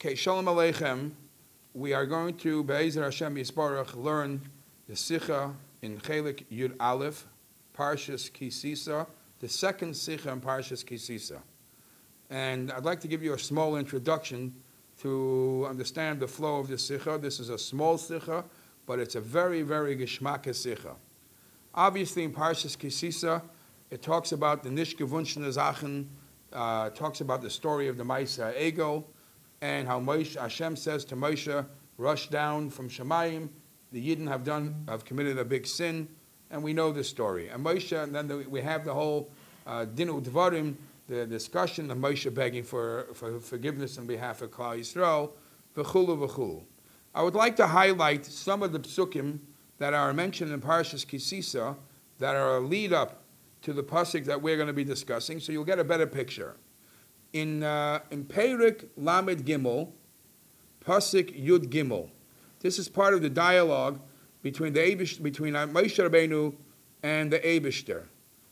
Okay, Shalom Aleichem. We are going to, Be'ezer Hashem Yisbarach, learn the Sikha in Chelik Yud Aleph, Parshas Kisisa, the second Sikha in Parshas Kisisa. And I'd like to give you a small introduction to understand the flow of the Sikha. This is a small Sikha, but it's a very, very Geschmacke Sikha. Obviously, in Parshas Kisisa, it talks about the Nishgewunschene Sachen, talks about the story of the Maisa Egel, and how Hashem says to Moshe, rush down from Shemayim. The Yidden have committed a big sin, and we know this story. And Moshe, and then we have the whole Dinu Dvarim, the discussion of Moshe begging for forgiveness on behalf of Klal Yisrael, v'chulu v'chulu. I would like to highlight some of the psukim that are mentioned in Parshas Kisisa that are a lead up to the pasuk that we're going to be discussing, so you'll get a better picture. In Perik Lamed Gimel, pasuk Yud Gimel, this is part of the dialogue between Moshe Rabbeinu and the Eibishter.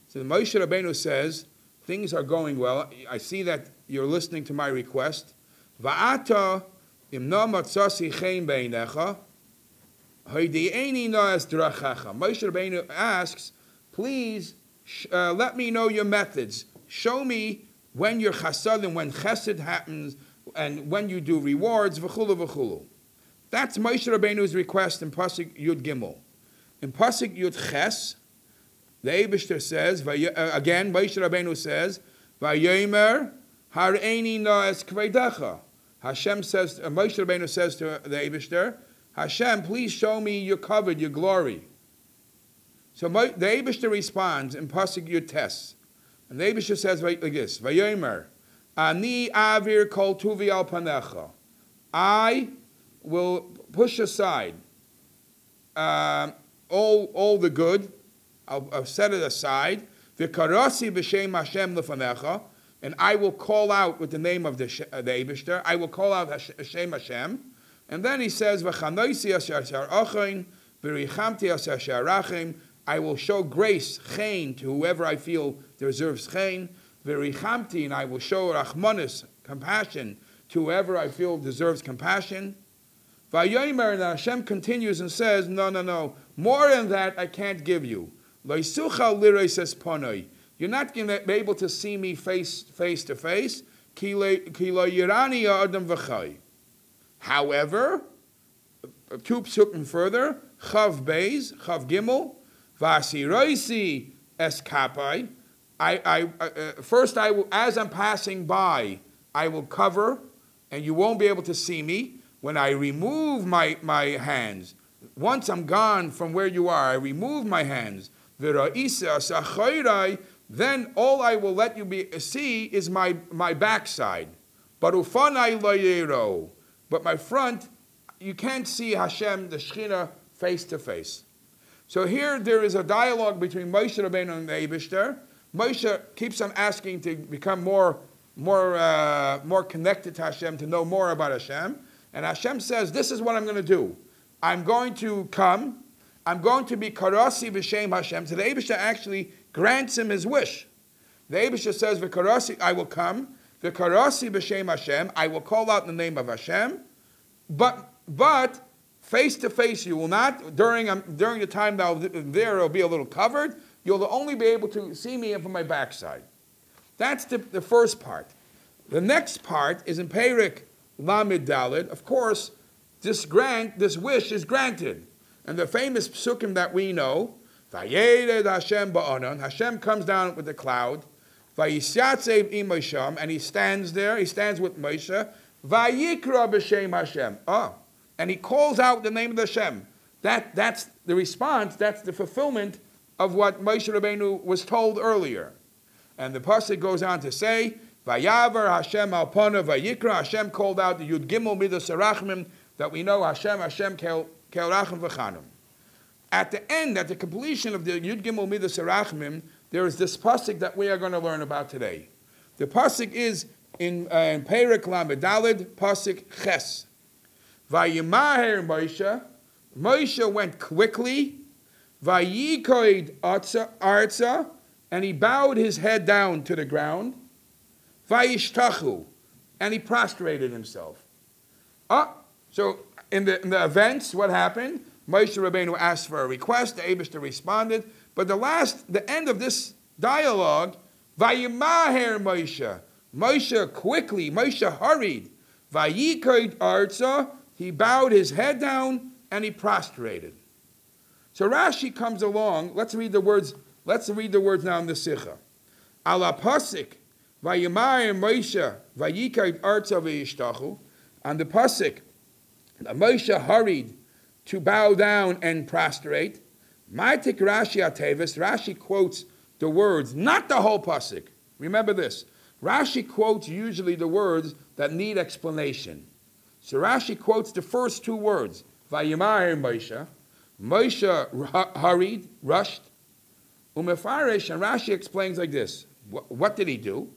So Moshe Rabbeinu says, things are going well. I see that you're listening to my request. Va'ata imna matzasi chen beinecha, hoideini noas drachacha. Moshe Rabbeinu asks, please let me know your methods. Show me when you're chasad and when chesed happens, and when you do rewards, v'chulu v'chulu. That's Moshe Rabbeinu's request in pasuk Yud Gimel. In pasuk Yud Ches, the Eibishter says, again, Moshe Rabbeinu says, Vayomer hareini noes kvedecha. Hashem says, Moshe Rabbeinu says to the Eibishter, Hashem, please show me your covered, your glory. So the Eibishter responds in pasuk Yud Tes. And the Eibishter says like this, Vayomer, Ani avir kol tuvi al panecha. I will push aside all the good. I'll set it aside. V'karasi b'shem Hashem lefanecha, and I will call out with the name of the Eibishter. I will call out Hashem Hashem. And then he says, V'chanoisi asher achain, v'richamti asher rachim. I will show grace, chen, to whoever I feel deserves chen. V'richamti, and I will show rachmanis, compassion, to whoever I feel deserves compassion. Vayomer, and Hashem continues and says, no, more than that I can't give you. You're not going to be able to see me face to face. However, two psukim further, Chav Beis, Chav Gimel, Vasiroisi eskapai. First, I will, as I'm passing by, I will cover, and you won't be able to see me. When I remove my hands, once I'm gone from where you are, I remove my hands. Then all I will let you see is my backside. But my front, you can't see Hashem, the Shekhinah, face to face. So here there is a dialogue between Moshe Rabbeinu and the Eibishter. Moshe keeps on asking to become more connected to Hashem, to know more about Hashem. And Hashem says, this is what I'm going to do. I'm going to come. I'm going to be karasi b'shem Hashem. So the Eibishter actually grants him his wish. The Eibishter says, v'karasi, I will come. V'karasi b'shem Hashem. I will call out the name of Hashem. But face to face you will not. During the time that I'm there, it'll be a little covered. You'll only be able to see me from my backside. That's the first part. The next part is in Perik Lamed Daled. Of course, this wish is granted. And the famous psukim that we know, Vayered Hashem ba'anan, Hashem comes down with the cloud, Vayisyatzeb im Moshe, and he stands there, he stands with Moshe, Vayikra b'shem Hashem. And he calls out the name of Hashem. That's the response, that's the fulfillment of what Moshe Rabbeinu was told earlier. And the pasuk goes on to say, Vayavar Hashem al pana vayikra. Hashem called out the Yud Gimel Midas Arachmim, that we know Hashem kel rachim v'chanim. At the end, at the completion of the Yud Gimel Midas Arachmim, there is this pasuk that we are going to learn about today. The pasuk is in Perik Lamed Daled, pasuk Ches. Vayimaher Moshe went quickly. Vayikoid arza, and he bowed his head down to the ground. Vayishtachu, and he prostrated himself. So in the events, what happened? Moshe Rabbeinu asked for a request. The Eibishter responded. But the end of this dialogue, Vayimaher Moshe. Moshe hurried. Vayikoid arza. He bowed his head down and he prostrated. So Rashi comes along. Let's read the words now in the Sikha. Ala pasik. Vayimaher Moshe. Vayikoid arza v'yishtachu. On the pasuk, Moshe hurried to bow down and prostrate. Maitik Rashi Atevis, Rashi quotes the words, not the whole pasuk. Remember this. Rashi quotes usually the words that need explanation. So Rashi quotes the first two words. Vayimar Moshe. Moshe hurried, rushed. Umefaresh, and Rashi explains like this. What did he do?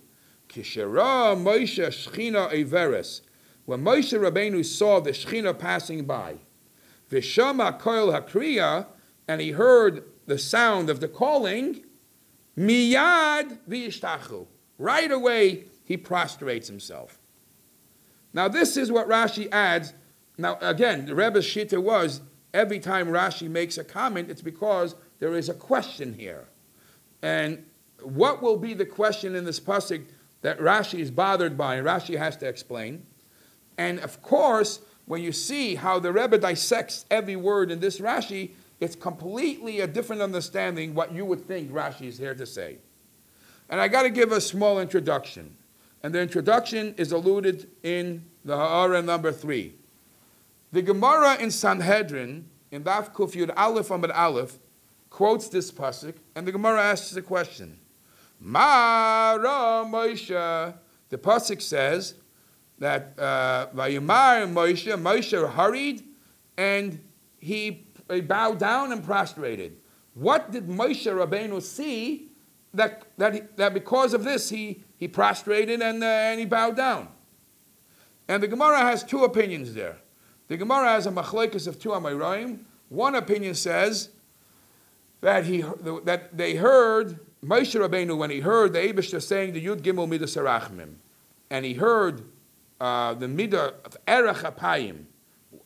Kishera Moshe Shechina Everes. When Moshe Rabbeinu saw the Shechina passing by, V'shama koil hakriya, and he heard the sound of the calling, miyad v'yishtachu. Right away, he prostrates himself. Now this is what Rashi adds. Now again, the Rebbe's shita was, every time Rashi makes a comment, it's because there is a question here. And what will be the question in this pasuk that Rashi is bothered by, and Rashi has to explain. And of course, when you see how the Rebbe dissects every word in this Rashi, it's completely a different understanding what you would think Rashi is here to say. And I got to give a small introduction. And the introduction is alluded in the Ha'ara number 3. The Gemara in Sanhedrin, in Daf Kuf Yud Aleph Amud Aleph, quotes this pasuk, and the Gemara asks the question, Ma ra Moshe. The pasuk says that Vayimar Moshe hurried and he bowed down and prostrated. What did Moshe Rabbeinu see that because of this he prostrated and he bowed down? And the Gemara has two opinions there. The Gemara has a machlokes of two Amoraim. One opinion says that they heard Moshe Rabbeinu, when he heard the Eibishter saying the Yud Gimel Midas Harachmim, and he heard the Midah of Erech Apayim.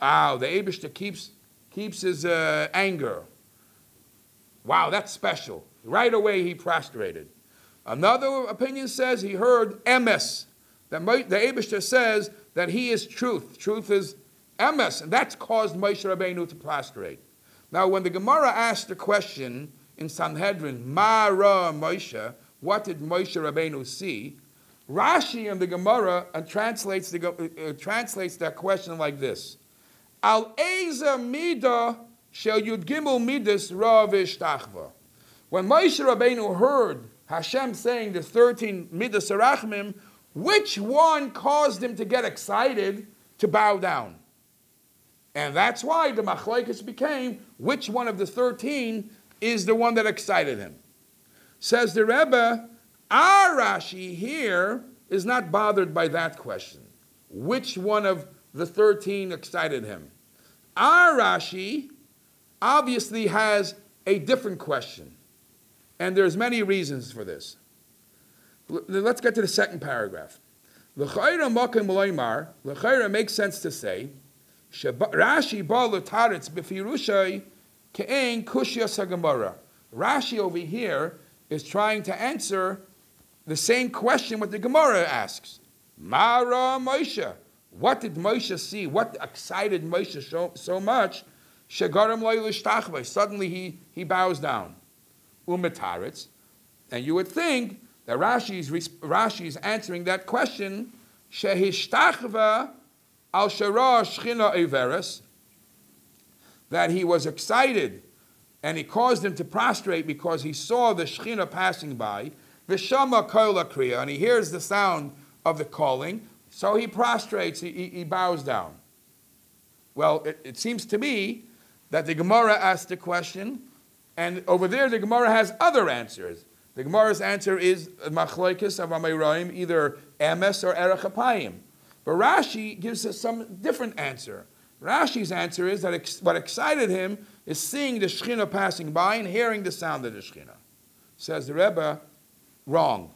Wow, the Eibishter keeps his anger. Wow, that's special. Right away he prostrated. Another opinion says he heard Emes. The Eibishter says that he is truth. Truth is Emes, and that's caused Moshe Rabbeinu to prostrate. Now, when the Gemara asked the question in Sanhedrin, Ma ra Moshe, what did Moshe Rabbeinu see? Rashi in the Gemara translates that question like this: Al eza mida shel yud gimel midas ra v'ishtachva. When Moshe Rabbeinu heard Hashem saying the 13 midas harachmim, which one caused him to get excited to bow down? And that's why the machlokes became which one of the 13 is the one that excited him. Says the Rebbe, our Rashi here is not bothered by that question. Which one of the 13 excited him? Our Rashi obviously has a different question. And there's many reasons for this. Let's get to the second paragraph. L'chayra makim loymar, l'chayra makes sense to say, Rashi ba l'taretz b'firushay ke'en kushyas haGemara. Rashi over here is trying to answer the same question what the Gemara asks. Ma ra Moshe. What did Moshe see? What excited Moshe so much? Shegaram lo l'shtachvei. Suddenly he bows down. Umetaretz. And you would think that Rashi is answering that question. Shehishtachva al shara shchina everes. That he was excited and he caused him to prostrate because he saw the Shechina passing by. V'shama kol kriya, and he hears the sound of the calling, so he prostrates, he bows down. Well, it seems to me that the Gemara asked the question, and over there the Gemara has other answers. The Gemara's answer is machlokes of Amoraim, either emes or erech apayim. But Rashi gives us some different answer. Rashi's answer is that what excited him is seeing the Shechina passing by and hearing the sound of the Shechina. Says the Rebbe, wrong.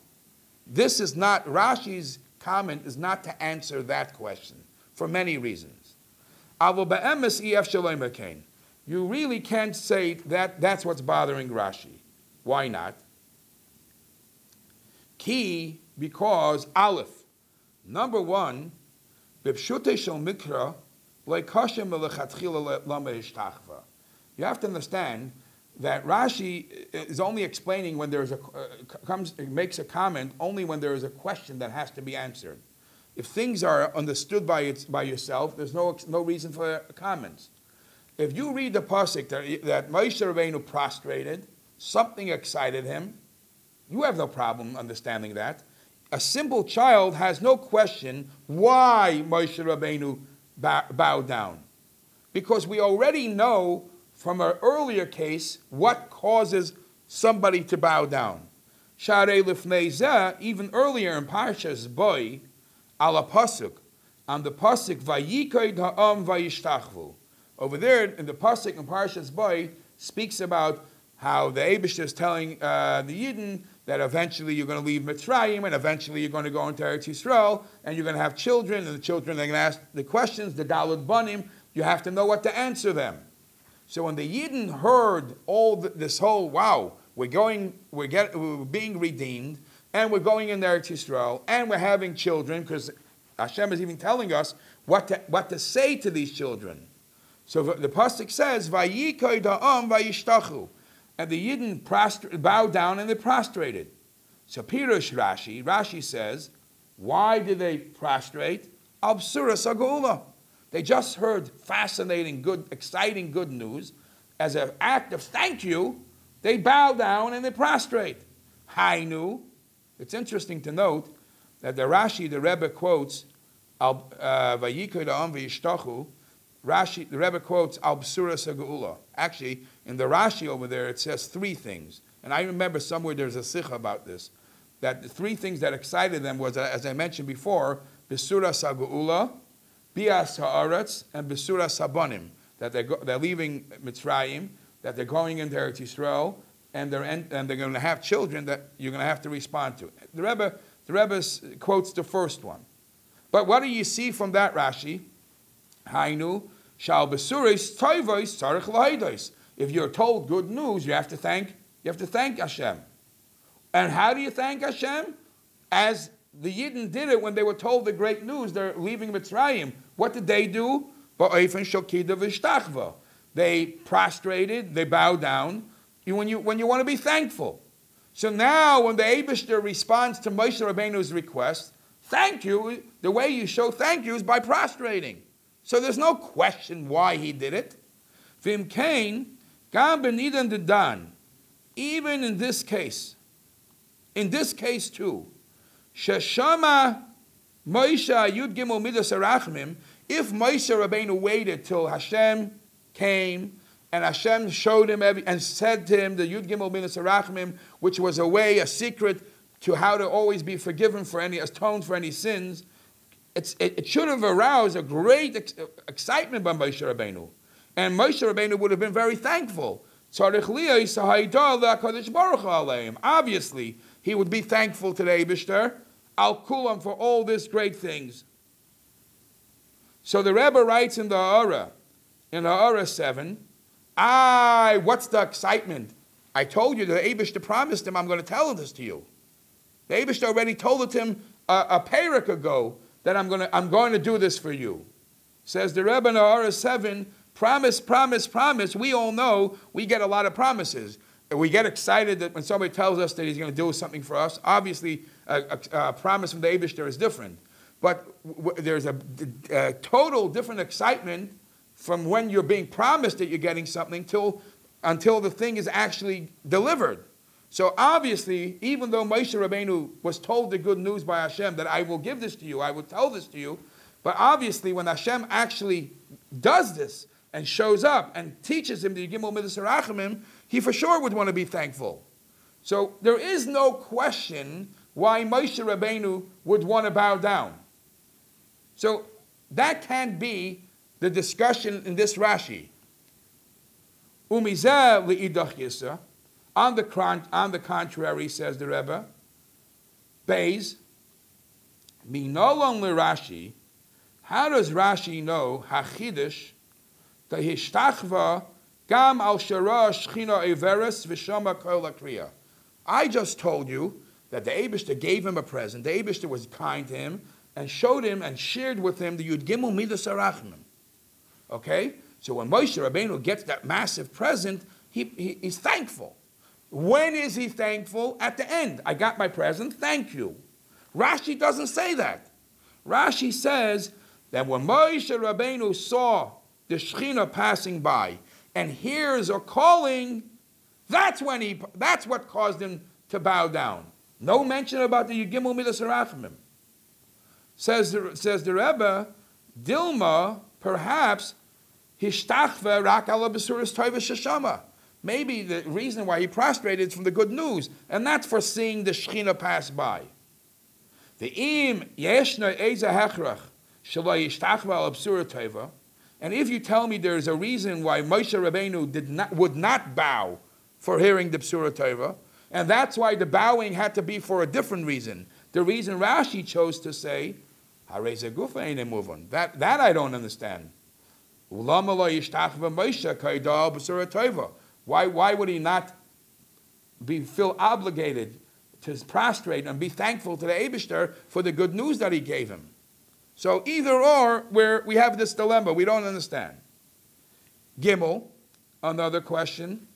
This is not, Rashi's comment is not to answer that question. for many reasons. You really can't say that that's what's bothering Rashi. Why not? Key, because Aleph, number one, you have to understand that Rashi is only explaining when there's makes a comment only when there is a question that has to be answered. If things are understood by yourself, there's no reason for comments. If you read the pasuk that Moshe Rabbeinu prostrated, something excited him, you have no problem understanding that. A simple child has no question why Moshe Rabbeinu bowed down. Because we already know from an earlier case what causes somebody to bow down. Sharei lifnei zeh, even earlier in Parshas Boy, ala pasuk, on the pasuk vayikoid ha'am vayishtachvu. Over there in the pasuk in Parshas Boy speaks about how the Eibishter is telling the Yidden that eventually you're going to leave Mitzrayim and eventually you're going to go into Eretz Yisrael and you're going to have children, and the children are going to ask the questions, the Daled Banim, you have to know what to answer them. So when the Yidden heard all this whole, wow, we're being redeemed, and we're going into Eretz Yisrael, and we're having children, because Hashem is even telling us what to say to these children. So the pasuk says, "Vayikoy da'am vayishtachu," and the Yidden bowed down and they prostrated. So Pirush Rashi says, why did they prostrate? Al b'suras hagula. They just heard fascinating, good, exciting good news. As an act of thank you, they bow down and they prostrate. Hainu. It's interesting to note that the Rebbe quotes, Vayikoy da'am vayishtachu. The Rebbe quotes Al B'suras HaGeula. Actually, in the Rashi over there, it says three things. And I remember somewhere there's a Sikha about this. That the three things that excited them was, as I mentioned before, B'suras HaGeula, Bias Ha'aretz, and B'suras HaBanim. That they're leaving Mitzrayim, that they're going into Eretz Yisrael, and they're going to have children that you're going to have to respond to. The Rebbe quotes the first one. But what do you see from that Rashi? Hainu. If you're told good news, you have to thank Hashem. And how do you thank Hashem? As the Yidden did it when they were told the great news, they're leaving Mitzrayim. What did they do? They prostrated, they bowed down. When you want to be thankful. So now when the Eibishter responds to Moshe Rabbeinu's request, thank you, the way you show thank you is by prostrating. So there's no question why he did it. Vim Kain, Gam Benidan Dedan, even in this case too, Sheshama Moshe Yud Gimel Midas Arachmim, if Moshe Rabbeinu waited till Hashem came and Hashem showed him and said to him the Yud Gimel Midas Arachmim, which was a secret to how to always be forgiven for atoned for any sins, it should have aroused a great excitement by Moshe Rabbeinu. And Moshe Rabbeinu would have been very thankful. Obviously, he would be thankful to the Eibishter, Al Kulam, for all these great things. So the Rebbe writes in the Ha'ara 7, what's the excitement? I told you, the Eibishter promised him, I'm going to tell this to you. The Eibishter already told it to him a parak ago, that I'm going to do this for you. Says the Rebbe in Ha'ara 7, promise, promise, promise. We all know we get a lot of promises. We get excited that when somebody tells us that he's going to do something for us. Obviously, a promise from the Eibishter is different. But there's a total different excitement from when you're being promised that you're getting something until the thing is actually delivered. So obviously, even though Moshe Rabbeinu was told the good news by Hashem that I will give this to you, I will tell this to you, but obviously when Hashem actually does this and shows up and teaches him the Gimel Midas Harachamim, he for sure would want to be thankful. So there is no question why Moshe Rabbeinu would want to bow down. So that can't be the discussion in this Rashi. Umizeh li'idach yisa. On the contrary, says the Rebbe, Beis, minolon l'Rashi, How does Rashi know Hachidish the Hishtachva Gam al Shara Shchina Everes Vishama Kol Kriya? I just told you that the Eibishter gave him a present. The Eibishter was kind to him and showed him and shared with him the Yud Gimel Midas Arachmim. Okay? So when Moshe Rabbeinu gets that massive present, he's thankful. When is he thankful? At the end. I got my present, thank you. Rashi doesn't say that. Rashi says that when Moshe Rabbeinu saw the Shechina passing by and hears a calling, that's what caused him to bow down. No mention about the Yigimel Midas Harachmim. Says the Rebbe, Dilma, perhaps, Hishtachva rak ala besuras toiva sheshama. Maybe the reason why he prostrated is from the good news, and that's for seeing the Shechina pass by. The im yeshna eza hechrach shelo yishtachva al besura toiva. And if you tell me there is a reason why Moshe Rabbeinu would not bow for hearing the B'sura Torah, and that's why the bowing had to be for a different reason. The reason Rashi chose to say, that I don't understand. Why would he not feel obligated to prostrate and be thankful to the Eibishter for the good news that he gave him? So either or, we have this dilemma, we don't understand. Gimel, another question.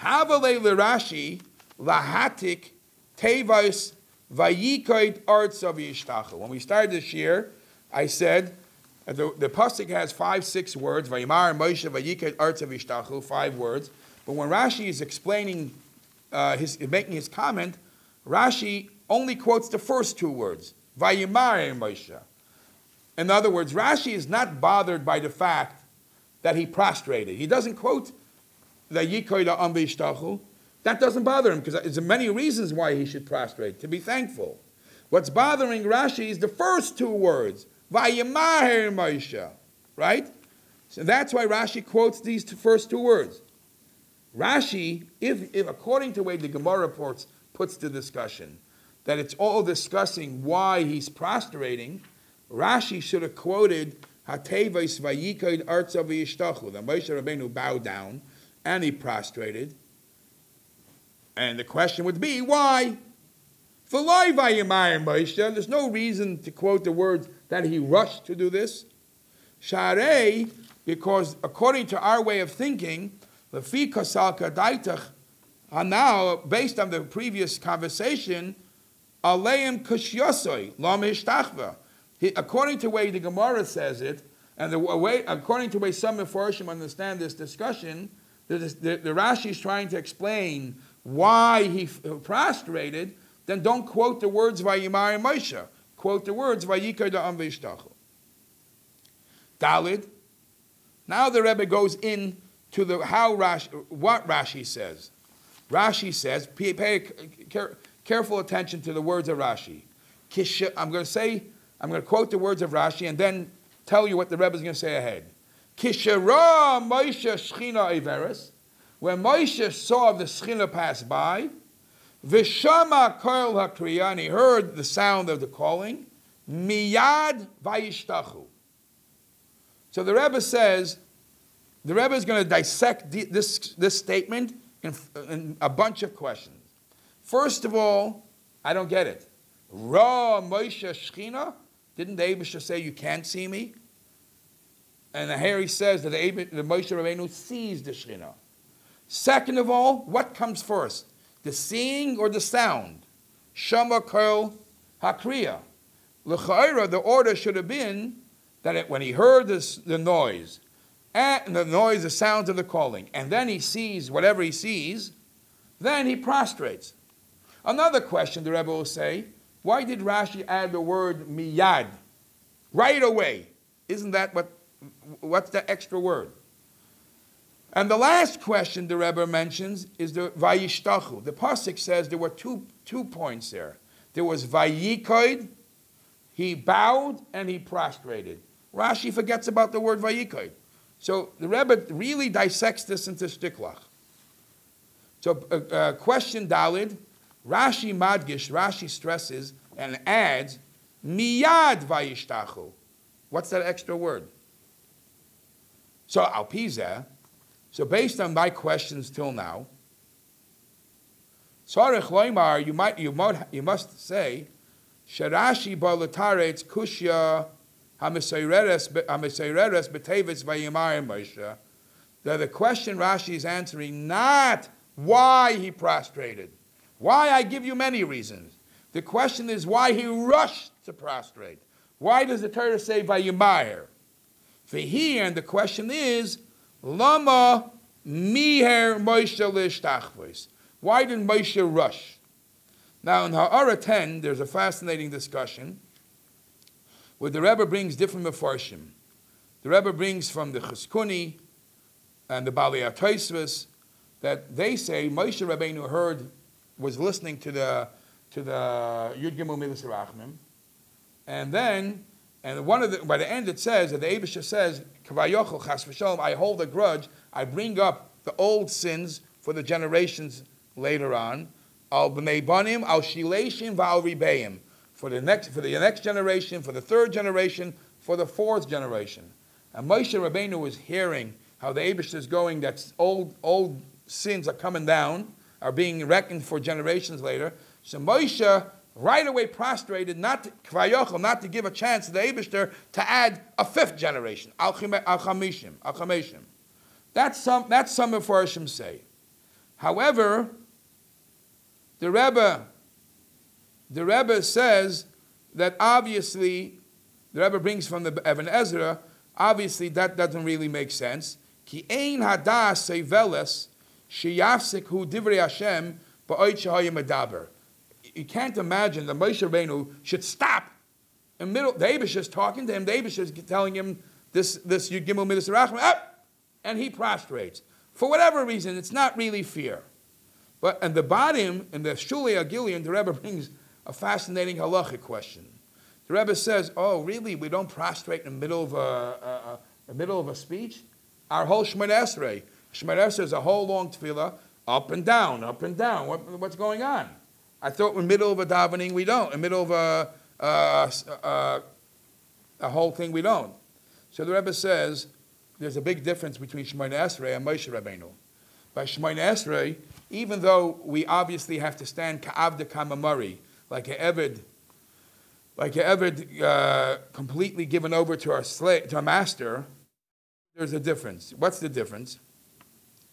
Havale l'Rashi lahatik tevos vayikoid arts of yishtachel. When we started this year, I said the pasuk has 5-6 words. Vayimar Moshe vayikoid arts of yishtachel, 5 words. But when Rashi is explaining, making his comment, Rashi only quotes the first 2 words. Vayimar Moshe. In other words, Rashi is not bothered by the fact that he prostrated. He doesn't quote the Yikoida Am V'Yishtachu. That doesn't bother him because there's many reasons why he should prostrate, to be thankful. What's bothering Rashi is the first 2 words, Vayimar Moshe, right? So that's why Rashi quotes these first 2 words. Rashi, if according to the way the Gemara puts the discussion, that it's all discussing why he's prostrating, Rashi should have quoted Hatevos Vayikoid Artza V'Yishtachu. That Moshe Rabbeinu bowed down and he prostrated. And the question would be, why? V'loi Vayimar Moshe. There's no reason to quote the words that he rushed to do this. Sharei, because according to our way of thinking, Lefi Kasal Kadaitach, now based on the previous conversation, Aleim Kushyosoi, Lam Hishtachva. According to the way the Gemara says it, and according to the way some Mefarshim understand this discussion, the Rashi is trying to explain why he prostrated, then don't quote the words Vayimar Moshe. Quote the words Vayikar Da'am V'Yishtachu. Dalid. Now the Rebbe goes into what Rashi says. Rashi says, pay careful attention to the words of Rashi. I'm going to quote the words of Rashi and then tell you what the Rebbe is going to say ahead. Kishara Moshe Shechina Iveris, when Moshe saw the Shechina pass by, Vishama Kol HaKriya, and he heard the sound of the calling, Miyad Vayishtachu. So the Rebbe says, the Rebbe is going to dissect this statement in a bunch of questions. First of all, I don't get it. Ra Moshe Shechina? Didn't the Eibishter say you can't see me? And here he says that the Moshe Rabbeinu sees the Shechina. Second of all, what comes first? The seeing or the sound? Shama Kol HaKriya. L'cha'ira, the order should have been that when he heard the noise, and the sounds of the calling, and then he sees whatever he sees, then he prostrates. Another question the Rebbe will say, why did Rashi add the word miyad? Right away. Isn't that what's the extra word? And the last question the Rebbe mentions is the vayishtachu. The pasuk says there were two points there. There was vayikoid, he bowed and he prostrated. Rashi forgets about the word vayikoid. So the Rebbe really dissects this into shtiklach. So question Dalid, Rashi madgish, Rashi stresses and adds, miyad vayishtachu. What's that extra word? So al pizeh. So based on my questions till now, Sarech loymar, you must say, Sharashi balataretz kushya hamisayreres betevis vayimar Moshe. That the question Rashi is answering not why he prostrated. Why, I give you many reasons. The question is why he rushed to prostrate. Why does the Torah say vayimar? V'hi, and the question is, lama miher Moshe lishtachvos. Why didn't Moshe rush? Now in Ha'ara 10, there's a fascinating discussion where the Rebbe brings different mefarshim. The Rebbe brings from the Chizkuni and the Balei HaTosfos that they say Moshe Rabbeinu was listening to the Yud Gimel Midas Rachmim, and then by the end it says that the Eibusha says, Kavayochel Chas V'Shalom, I hold a grudge, I bring up the old sins for the generations later on, Al B'nei Banim, Al Shileshim V'Al Ribeim, for the next generation, for the third generation, for the fourth generation. And Moshe Rabbeinu was hearing how the Eibusha is going, that old sins are coming down, are being reckoned for generations later. So Moshe right away prostrated, not to give a chance to the Eibusha to add a fifth generation, Al Chameshim. That's some Mefarshim say. However, the Rebbe says that obviously, the Rebbe brings from the Even Ezra, obviously that doesn't really make sense. Ki ein hadas seveles sheyafsik hu divrei Hashem ba'oid shehayim medaber. You can't imagine that Moshe Rabbeinu should stop in the middle. The Eibusha is talking to him. The Eibusha is telling him this Yud Gimel Midas Rachmim, and he prostrates. For whatever reason, it's not really fear. But in the bottom, in the Shulei Agilion, the Rebbe brings a fascinating halachic question. The Rebbe says, "Oh, really? We don't prostrate in the middle of a speech? Our whole Shemoneh Esrei is a whole long tefillah, up and down, up and down. What's going on? I thought in the middle of a davening we don't. In the middle of a whole thing we don't." So the Rebbe says there's a big difference between Shemoneh Esrei and Moshe Rabbeinu. By Shemoneh Esrei, even though we obviously have to stand ka'avda kamamari, like a Eved completely given over to our master, there's a difference. What's the difference?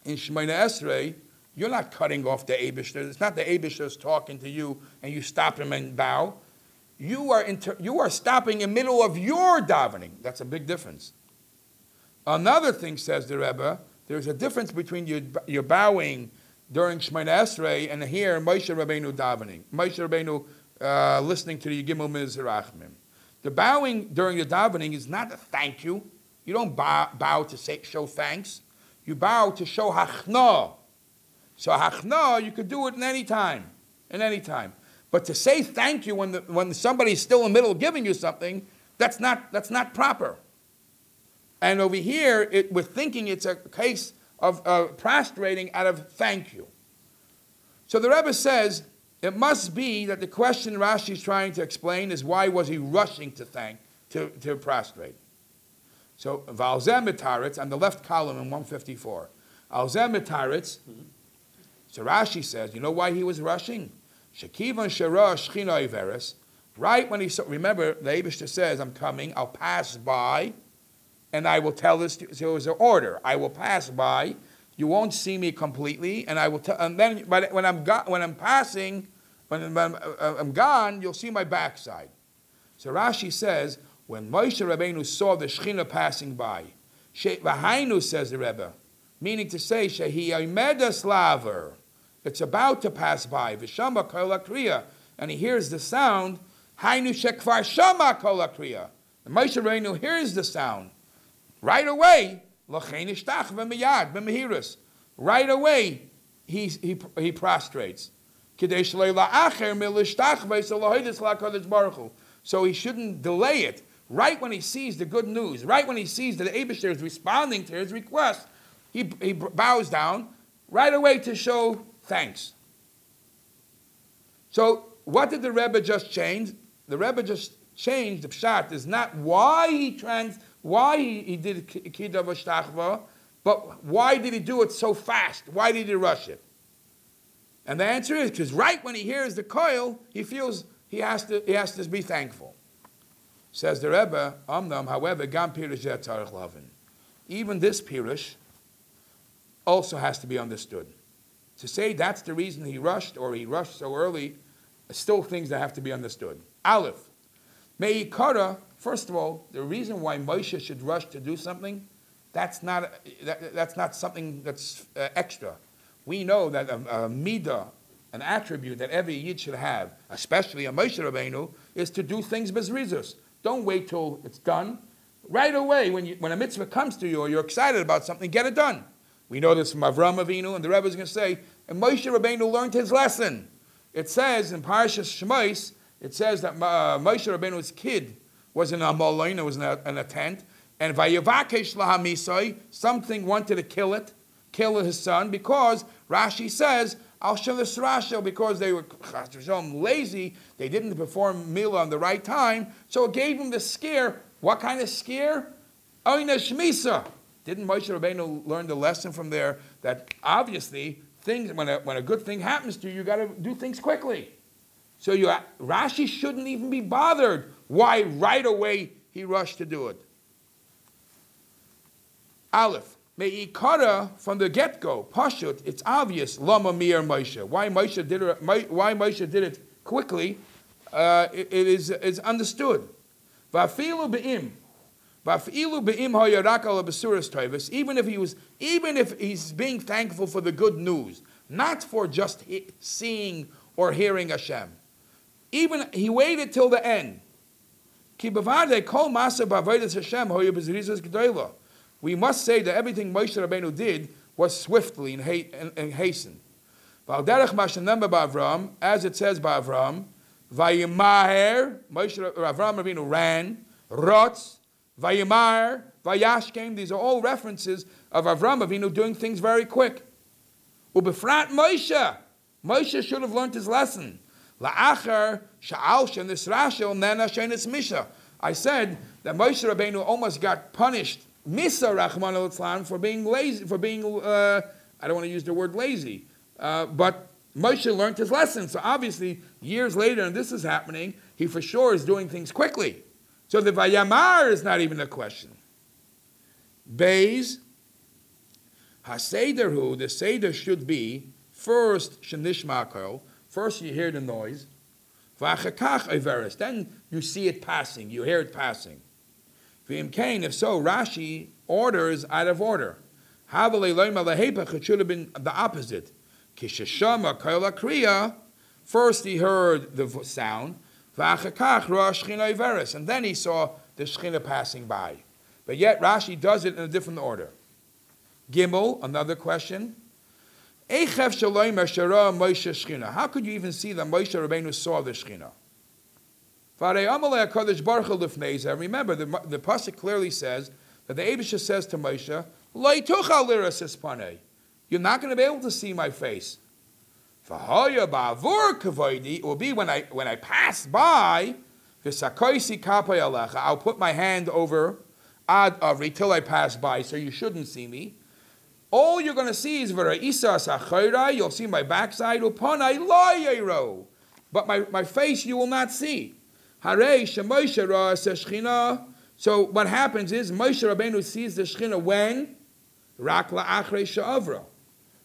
In Shemoneh Esrei, you're not cutting off the Eibusha. It's not the Eibusha talking to you and you stop him and bow. You are stopping in the middle of your davening. That's a big difference. Another thing, says the Rebbe, there's a difference between your bowing during Shemoneh Esrei and here Moshe Rabbeinu davening. Moshe Rabbeinu listening to the Yigimel Midas Rachmim. The bowing during the davening is not a thank you. You don't bow to show thanks. You bow to show hachna. So hachna, you could do it in any time. But to say thank you when somebody's still in the middle of giving you something, that's not proper. And over here, we're thinking it's a case of prostrating out of thank you. So the Rebbe says, it must be that the question Rashi is trying to explain is why was he rushing to prostrate? So, Valzeh Mitaretz, on the left column in 154. Alzeh Mitaretz, so Rashi says, you know why he was rushing? Shekivan Shara Shechina Iveres. Right when he saw, remember, the Eibusha says, I'm coming, I'll pass by, and I will tell this to you. So it was an order. I will pass by, you won't see me completely, and I will tell, and then when I'm gone, you'll see my backside. So Rashi says, when Moshe Rabbeinu saw the Shechina passing by, V'hainu, says the Rebbe, meaning to say, Shehi Yomedas Laver, it's about to pass by, V'shama kol hakriya, and he hears the sound, Hainu shekvar shama kol hakriya. And Moshe Rabbeinu hears the sound. Right away, L'chein ishtach v'miyad v'mehirus. Right away, he prostrates. So he shouldn't delay it. Right when he sees the good news, right when he sees that the Eibusha is responding to his request, he bows down right away to show thanks. So what did the Rebbe just change? The Rebbe just changed. The pshat is not why he did kida v'shtachva, but why did he do it so fast? Why did he rush it? And the answer is because right when he hears the koil, he feels he has to be thankful. Says the Rebbe, however, gam pirush tzarich lavin. Even this pirush also has to be understood. To say that's the reason he rushed or he rushed so early, still things that have to be understood. Aleph, me'ikara. First of all, the reason why Moshe should rush to do something, that's not something that's extra. We know that a midah, an attribute that every yid should have, especially a Moshe Rabbeinu, is to do things bezrizus. Don't wait till it's done. Right away, when a mitzvah comes to you or you're excited about something, get it done. We know this from Avram Avinu, and the Rebbe is going to say, and Moshe Rabbeinu learned his lesson. It says in Parshas Shemais, it says that Moshe Rabbeinu's kid was in a moloin, it was in a tent, and Vayavakesh lahamisai, something wanted to kill his son, because Rashi says, Al Shalis Rasha, because they were lazy, they didn't perform Milah on the right time, so it gave him the scare. What kind of scare? Oyna Shmisa. Didn't Moshe Rabbeinu learn the lesson from there that obviously things when a good thing happens to you, you got to do things quickly. So Rashi shouldn't even be bothered why right away he rushed to do it. Aleph, me'ikara from the get-go, pashut, it's obvious lama mir Moshe. Why Moshe did it quickly? It is understood. Vafilu be'im. Even if he's being thankful for the good news, not for just seeing or hearing Hashem. Even he waited till the end. We must say that everything Moshe Rabbeinu did was swiftly and hastened. As it says by Avram, Vayimaher, Avram Rabbeinu ran, Rotz, Vayimar, Vayashkem, these are all references of Avram Avinu doing things very quick. Ubefrat Moshe. Moshe should have learned his lesson. La'achar sha'al shenis rashel nena shenis misha. I said that Moshe Rabbeinu almost got punished, misa Rachman al-Islam, for being lazy, I don't want to use the word lazy, but Moshe learned his lesson. So obviously, years later, and this is happening, he for sure is doing things quickly. So the Vayamar is not even a question. Beis, HaSederhu, the Seder should be, first, Shenishmakel, first you hear the noise, V'achakach Iveris, then you see it passing, you hear it passing. V'imkein, if so, Rashi orders out of order. Havalei Loima Lehepach, it should have been the opposite. Kishashama Kaila Kriya, first he heard the sound, and then he saw the Shekhinah passing by. But yet Rashi does it in a different order. Gimel, another question. How could you even see that Moshe Rabbeinu saw the Shekhinah? Remember, the pasuk clearly says that the Eibusha says to Moshe, you're not going to be able to see my face. It will be when I pass by, I'll put my hand over ad avri till I pass by, so you shouldn't see me. All you're going to see is you'll see my backside, but my face you will not see. So what happens is Moshe Rabbeinu sees the Shekhinah when?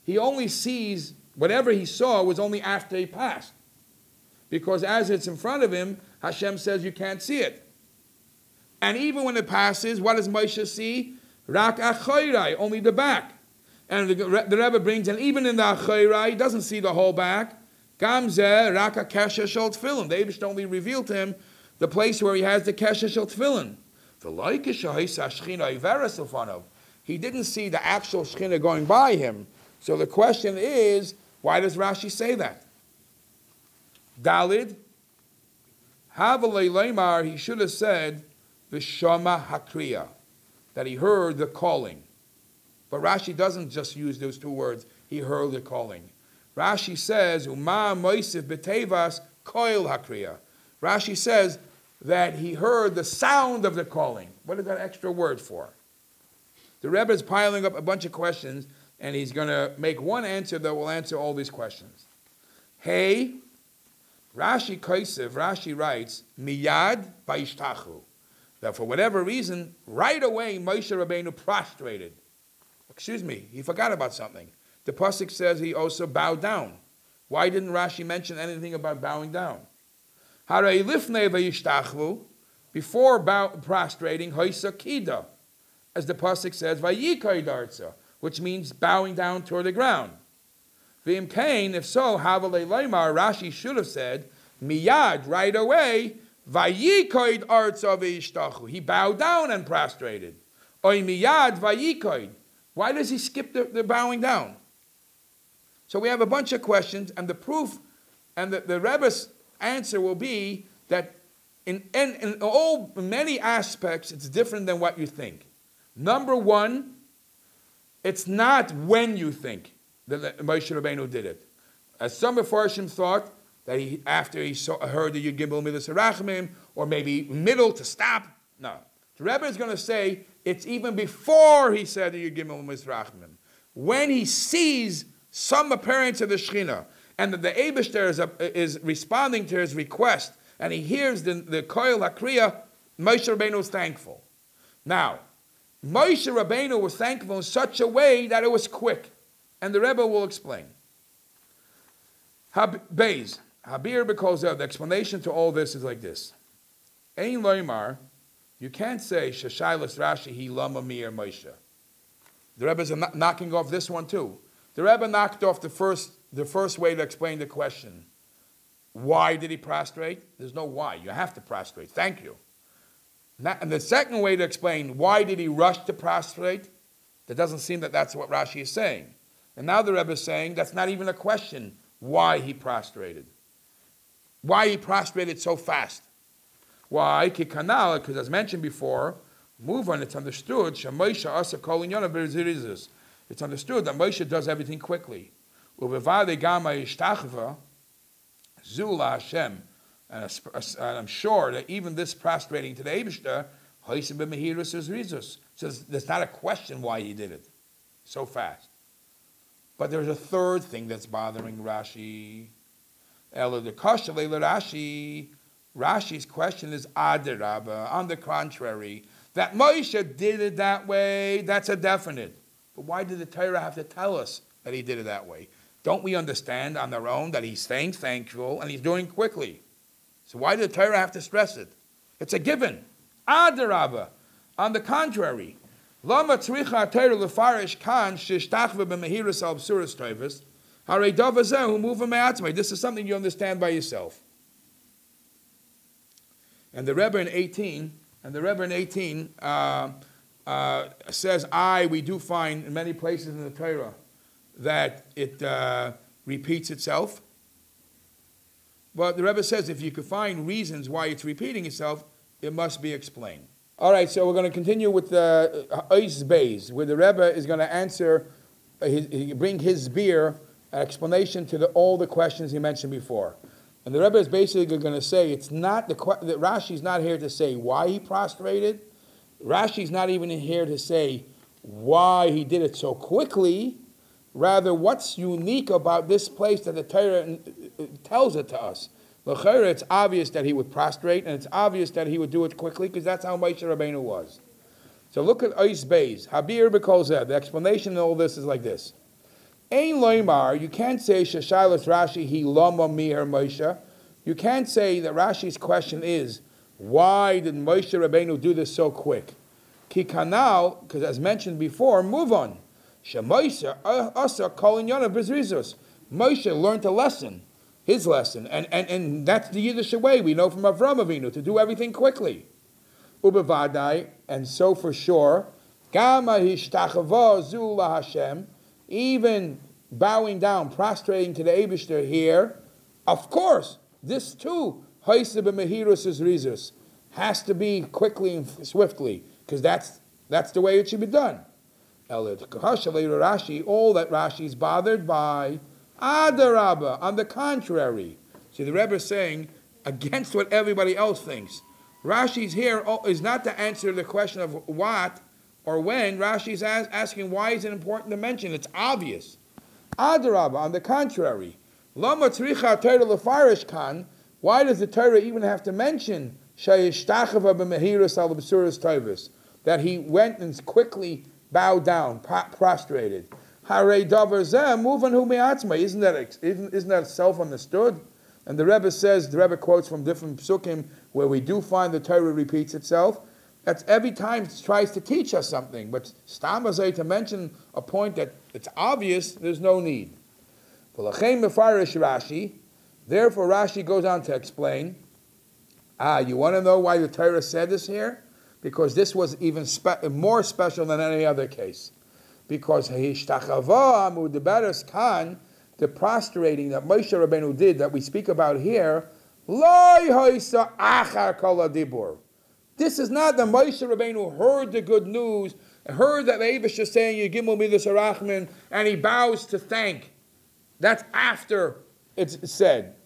He only sees whatever he saw was only after he passed. Because as it's in front of him, Hashem says you can't see it. And even when it passes, what does Moshe see? Rak achayrai, only the back. And the Rebbe brings, and even in the achayrai, he doesn't see the whole back. Gamzeh rak akesha shel tefillin. The Eibush only revealed to him the place where he has the kesha shel tefillin. He didn't see the actual Shekhinah going by him. So the question is, why does Rashi say that? Dalid, Havalei Leimar, he should have said, V'shama hakriya, that he heard the calling. But Rashi doesn't just use those two words, he heard the calling. Rashi says, Uma moisif betevas koil hakriya. Rashi says, that he heard the sound of the calling. What is that extra word for? The Rebbe is piling up a bunch of questions, and he's going to make one answer that will answer all these questions. Hey, Rashi writes, Miyad Vayishtachu. That for whatever reason, right away, Moshe Rabbeinu prostrated. Excuse me, he forgot about something. The pasuk says he also bowed down. Why didn't Rashi mention anything about bowing down? Harei lifnei vayishtachvu, before prostrating, hoisa kida, as the pasuk says, vayikay dartza, which means bowing down toward the ground. V'im kain, if so, havalei leimar, Rashi should have said, miyad, right away, vayikay dartza vayishtachu. He bowed down and prostrated. Oy miyad vayikay. Why does he skip the bowing down? So we have a bunch of questions, and the proof, and the Rebbe's answer will be that in many aspects, it's different than what you think. Number one, it's not when you think that Moshe Rabbeinu did it. As some Mefarshim thought, that after he heard the Yud Gimel Midas Harachmim, or maybe middle to stop. No. The Rebbe is going to say, it's even before he said the Yud Gimel Midas Harachmim. When he sees some appearance of the Shekhinah, and that the Eibishter is responding to his request, and he hears the Koil HaKriya, Moshe Rabbeinu was thankful. Now, Moshe Rabbeinu was thankful in such a way that it was quick. And the Rebbe will explain. Beis, Habir Bekozel, the explanation to all this is like this. Ein Loimar, you can't say, Shashailas Rashi, Hi Lama Mir Moshe. The Rebbe is knocking off this one too. The Rebbe knocked off the first way to explain the question. Why did he prostrate? There's no why. You have to prostrate. Thank you. And the second way to explain why did he rush to prostrate, that doesn't seem that that's what Rashi is saying. And now the Rebbe is saying that's not even a question why he prostrated. Why he prostrated so fast. Why? Kikanal, because as mentioned before, move on, it's understood, Shamoisha Asa Kol Inyana B'Zirizis. It's understood that Moshe does everything quickly. Ubevade Gama Yishtachva, Zula Hashem. And I'm sure that even this prostrating to the Eibishter, Hoyse B'Mehirus is Rizus. Says there's not a question why he did it so fast. But there's a third thing that's bothering Rashi. Ela the Kasha Leila Rashi. Rashi's question is Adirabba. On the contrary, that Moshe did it that way, that's a definite. But why did the Torah have to tell us that he did it that way? Don't we understand on our own that he's staying thankful and he's doing it quickly? So why did the Torah have to stress it? It's a given. Adarabba. On the contrary, Lama tzricha Torah lefarish kan shishtachva b'mehirus al b'suras toivus harei davazeh hu muva me'atzmei. This is something you understand by yourself. And the Rebbe in 18, says, we do find in many places in the Torah that it repeats itself. But the Rebbe says if you could find reasons why it's repeating itself, it must be explained. All right, so we're going to continue with the Ois Beis, where the Rebbe is going to answer, bring his beer explanation to all the questions he mentioned before. And the Rebbe is basically going to say it's not that Rashi's not here to say why he prostrated. Rashi's not even here to say why he did it so quickly. Rather, what's unique about this place that the Torah tells it to us? L'chayra, it's obvious that he would prostrate, and it's obvious that he would do it quickly, because that's how Moshe Rabbeinu was. So look at Ois Beis. Habir b'kol. The explanation of all this is like this. Ein loimar, you can't say Shashailas Rashi Hi Lama Mir Moshe. You can't say that Rashi's question is, why did Moshe Rabbeinu do this so quick? Ki kanal, because as mentioned before, move on. Shemoshe asa kol inyana b'zrizus. Moshe learned a lesson, his lesson, and that's the Yiddish way we know from Avram Avinu, to do everything quickly. Ubevadai, and so for sure, Gama hishtachava zu la Hashem, even bowing down, prostrating to the Eibishter here, of course, this too, Hoyse b'mehirus is rizus, has to be quickly and swiftly, because that's the way it should be done. All that Rashi is bothered by, Adarabba, on the contrary. See, the Rebbe is saying, against what everybody else thinks, Rashi's here is not to answer the question of what or when. Rashi's asking why is it important to mention? It's obvious. Adarabah, on the contrary. Lama tzricha Torah lefarish kan. Why does the Torah even have to mention sheyishtachava b'mehiras al b'suras tovus, that he went and quickly bowed down, prostrated? Harei davar zeh muvan hu me'atzma. Isn't that self-understood? And the Rebbe says, the Rebbe quotes from different psukim where we do find the Torah repeats itself. That's every time it tries to teach us something. But stam hazeh, to mention a point that it's obvious, there's no need. V'lachem mefarish Rashi. Therefore, Rashi goes on to explain. You want to know why the Torah said this here? Because this was even more special than any other case. Because hishtachava amudeberes kan, the prostrating that Moshe Rabbeinu did, that we speak about here, loy hoisa achar kol hadibur. This is not that Moshe Rabbeinu heard the good news, heard that the Eibush is saying, Yigimel midas arachmin, and he bows to thank. That's after it's said.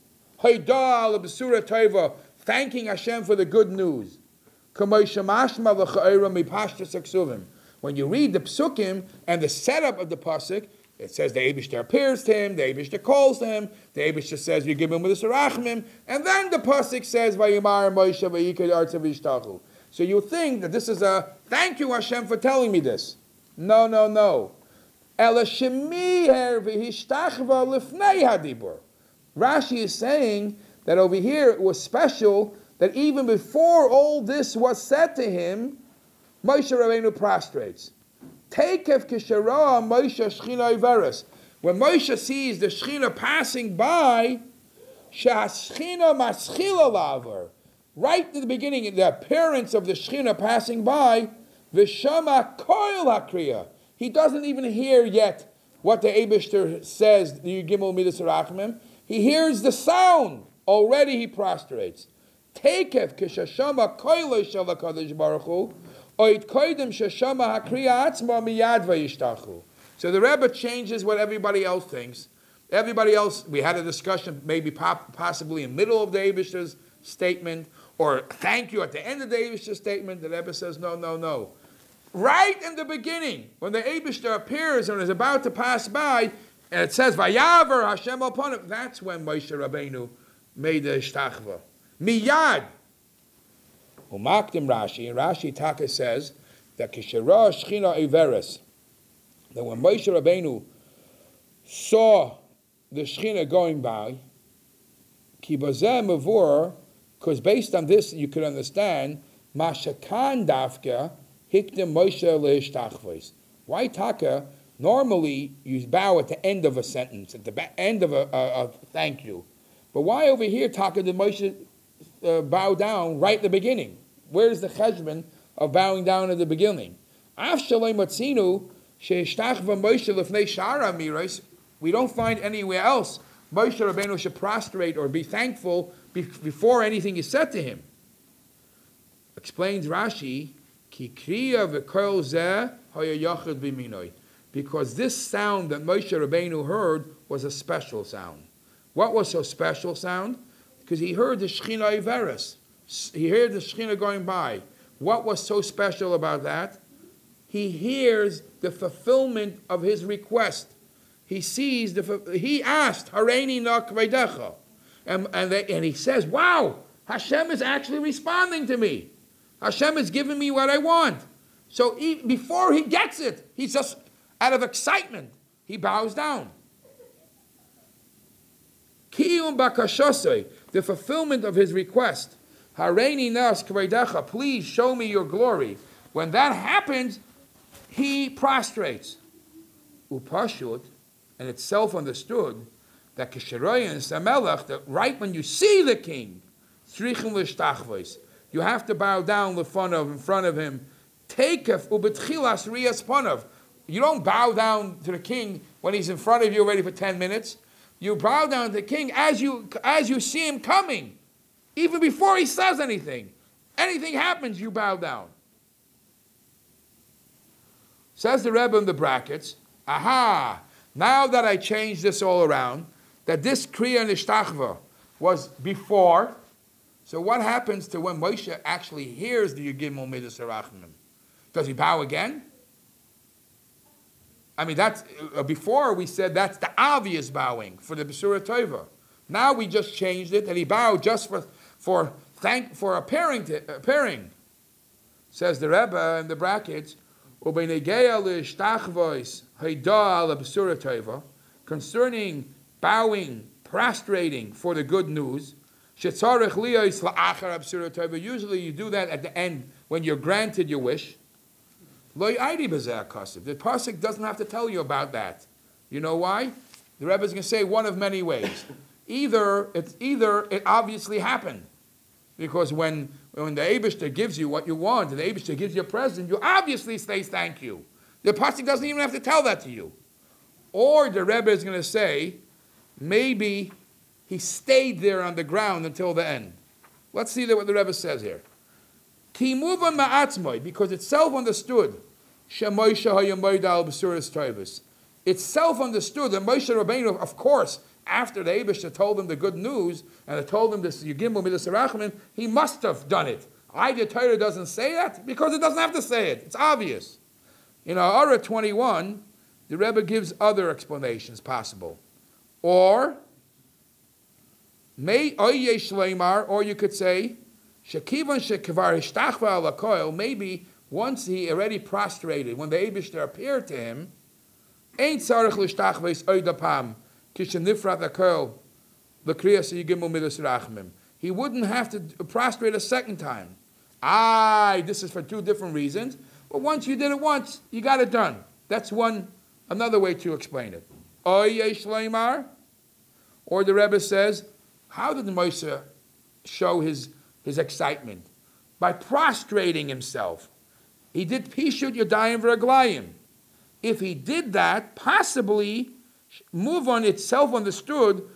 Haidal b'sura tova, thanking Hashem for the good news. K'moshe mashma v'cha'ira mipashtas aksuvim. When you read the psukim and the setup of the pasuk, it says the Eibishter appears to him, the Eibishter calls to him, the Eibishter says, you give him with a sarachmim, and then the pasuk says, Vayimar Moshe v'yikad artzav yishtachu. So you think that this is a, thank you Hashem for telling me this. No. Ela shemiher v'hishtachva lifnei hadibur. Rashi is saying that over here it was special that even before all this was said to him, Moshe Rabbeinu prostrates. Takef kishara Moshe Shechina Iveres. When Moshe sees the Shechina passing by, Shechina maschila laver. Right at the beginning, the appearance of the Shechina passing by, V'shama koil hakriya. He doesn't even hear yet what the Eibishter says, the Gimel Midas Rachmim. He hears the sound. Already he prostrates. Takef kishashama koil shel HaKadosh Baruch Hu. So the Rebbe changes what everybody else thinks. Everybody else, we had a discussion maybe possibly in the middle of the Eibishter's statement, or thank you at the end of the Eibishter's statement. The Rebbe says, no. Right in the beginning, when the Eibishter appears and is about to pass by, and it says, Vayaver Hashem upon him, that's when Moshe Rabbeinu made the Ishtachva. Miyad. Umakdim Rashi, and Rashi Taka says that Kishara Shechina Iveres, that when Moshe Rabbeinu saw the Shechina going by, Kibazeh Mavur, because based on this you could understand, Mashakan Dafka Hikdim Moshe Leishtachvos. Why Taka? Normally you bow at the end of a sentence, at the end of a thank you. But why over here Taka did Moshe bow down right at the beginning? Where's the cheshbon of bowing down at the beginning? We don't find anywhere else Moshe Rabbeinu should prostrate or be thankful before anything is said to him. Explains Rashi, because this sound that Moshe Rabbeinu heard was a special sound. What was so special sound? Because he heard the Shechina Iveres. He heard the Shechina going by. What was so special about that? He hears the fulfillment of his request. He sees he asked, Hareini na kvedecha. And he says, wow, Hashem is actually responding to me. Hashem is giving me what I want. So before he gets it, he's just out of excitement. He bows down. Kiyum bakashosei, the fulfillment of his request. Hareini nas kvedecha, please show me your glory. When that happens, he prostrates. Upashut, and it's self-understood that kisharoyan samelach, that right when you see the king, tzrichim l'shtachvos, you have to bow down in front of him. Takef ubetchilas riyas panav. You don't bow down to the king when he's in front of you already for 10 minutes. You bow down to the king as you see him coming. Even before he says anything. Anything happens, you bow down. Says the Rebbe in the brackets, aha, now that I changed this all around, that this Kriya Nishtachva was before, So what happens to when Moshe actually hears the Yigimel Midas Harachmim? Does he bow again? I mean, that's before we said that's the obvious bowing for the Besura Tova. Now we just changed it, and he bowed just for appearing. Says the Rebbe in the brackets, concerning bowing, prostrating for the good news. Usually you do that at the end when you're granted your wish. The pasuk doesn't have to tell you about that. You know why? The Rebbe is going to say one of many ways. Either it obviously happened, because when the Eibishter gives you what you want, and the Eibishter gives you a present, you obviously say thank you. The pasuk doesn't even have to tell that to you. Or the Rebbe is going to say, maybe he stayed there on the ground until the end. Let's see what the Rebbe says here. Ki muva ma'atzmoi, because it's self-understood. Shemoisha hayamoida al b'suras tovus. It's self-understood that Moshe Rabbeinu, of course, after the Eibishter told him the good news, and it told him this Yigimel Midas Harachmim, he must have done it. The Torah doesn't say that, because it doesn't have to say it. It's obvious. In Ara 21, the Rebbe gives other explanations possible. Or you could say, maybe once he already prostrated, when the Eibishter appeared to him, he wouldn't have to prostrate a second time. This is for two different reasons. But once you did it once, you got it done. That's another way to explain it. Or the Rebbe says, how did Moshe show his excitement? By prostrating himself. He did Pishut Yadayim V'Raglayim. If he did that, possibly, move on itself understood,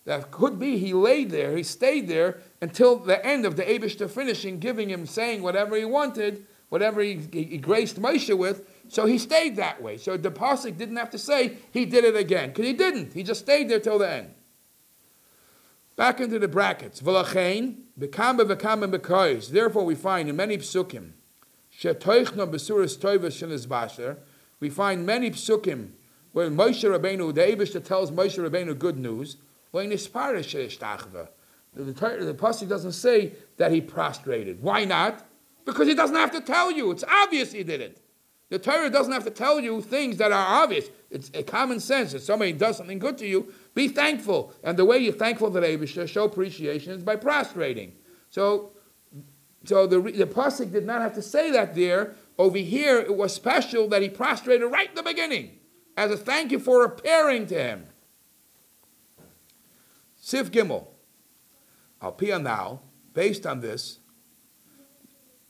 that could be he stayed there until the end of the Eibishter finishing, giving him, saying whatever he wanted, whatever he graced Moshe with, so he stayed that way. So the pasuk didn't have to say he did it again, because he didn't. He just stayed there till the end. Back into the brackets. V'lachein, b'kamba v'kamba b'kois. Therefore we find in many psukim, shetoichno b'suras tovas shenis basher, we find many psukim where Moshe Rabbeinu, the Eibishter tells Moshe Rabbeinu good news, when the pasuk doesn't say that he prostrated. Why not? Because he doesn't have to tell you. It's obvious he did it. The Torah doesn't have to tell you things that are obvious. It's a common sense. If somebody does something good to you, be thankful. And the way you're thankful to the Eibishter, show appreciation, is by prostrating. So the pasuk did not have to say that there. Over here, it was special that he prostrated right in the beginning, as a thank you for appearing to him. Sif Gimel. Al Pia now, based on this,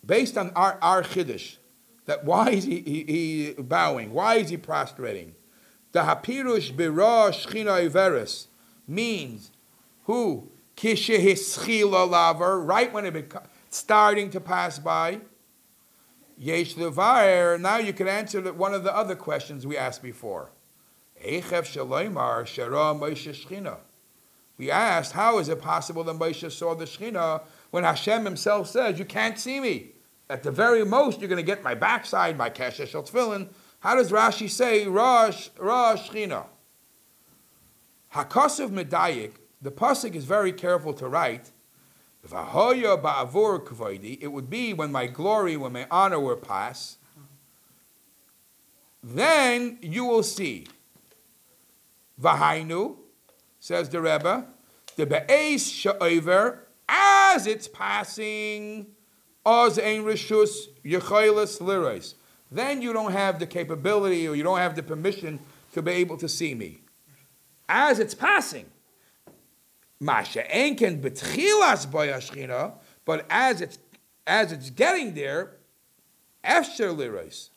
based on our Chiddush, that why is he bowing? Why is he prostrating? The Hapirush Bira Shchina Iveris means who? Kishehischila Laver, right when it starting to pass by. Yesh Levair, now you can answer one of the other questions we asked before. Eichef Shaloimar Shara Moshe Shchina. We asked, how is it possible that Moshe saw the Shechina when Hashem himself says, you can't see me? At the very most, you're going to get my backside, my Kesher Shel Tefillin. How does Rashi say, Ra Shechina? Hakasuv Medayik, the pasuk is very careful to write, V'ahoya ba'avur kvoidi, it would be when my glory, when my honor will pass, then you will see. V'hainu, says the Rebbe, the be'ez she'over, as it's passing, oz ein rishus yechoiles liros. Then you don't have the capability, or you don't have the permission to be able to see me. As it's passing. Masha enken betchilas boyashchina, but as it's getting there, efsher liros.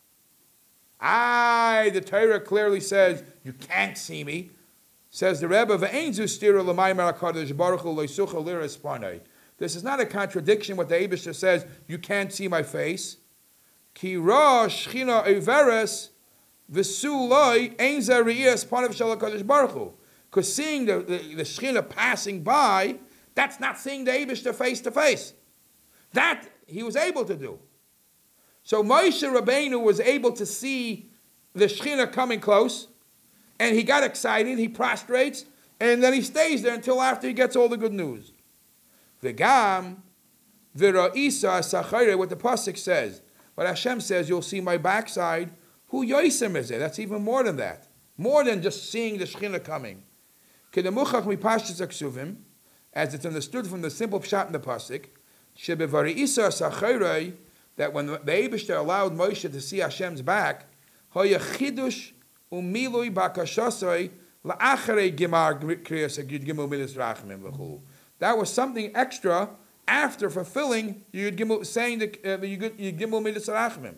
The Torah clearly says you can't see me. Says the Rebbe, this is not a contradiction what the Eibishter says, you can't see my face. Because Because seeing the Shekhinah passing by, that's not seeing the Eibishter face to face. That he was able to do. So Moshe Rabbeinu was able to see the Shekhinah coming close, and he got excited, he prostrates, and then he stays there until after he gets all the good news. V'gam v'ra'isa sachayre, what the pasuk says, what Hashem says, you'll see my backside. Hu yoisem is it? That's even more than that. More than just seeing the Shekhinah coming. Kedemuchach mipashtus aksuvim, as it's understood from the simple pshat in the pasuk, shebevara'isa sachayre, that when the Eibishter allowed Moshe to see Hashem's back, hoya chidush umilui bakashasoi la'acharei gimar kriyas agid gimel midas rachmim l'chulu. That was something extra after fulfilling Yud Gimel, saying the Yud Gimel midas rachmim.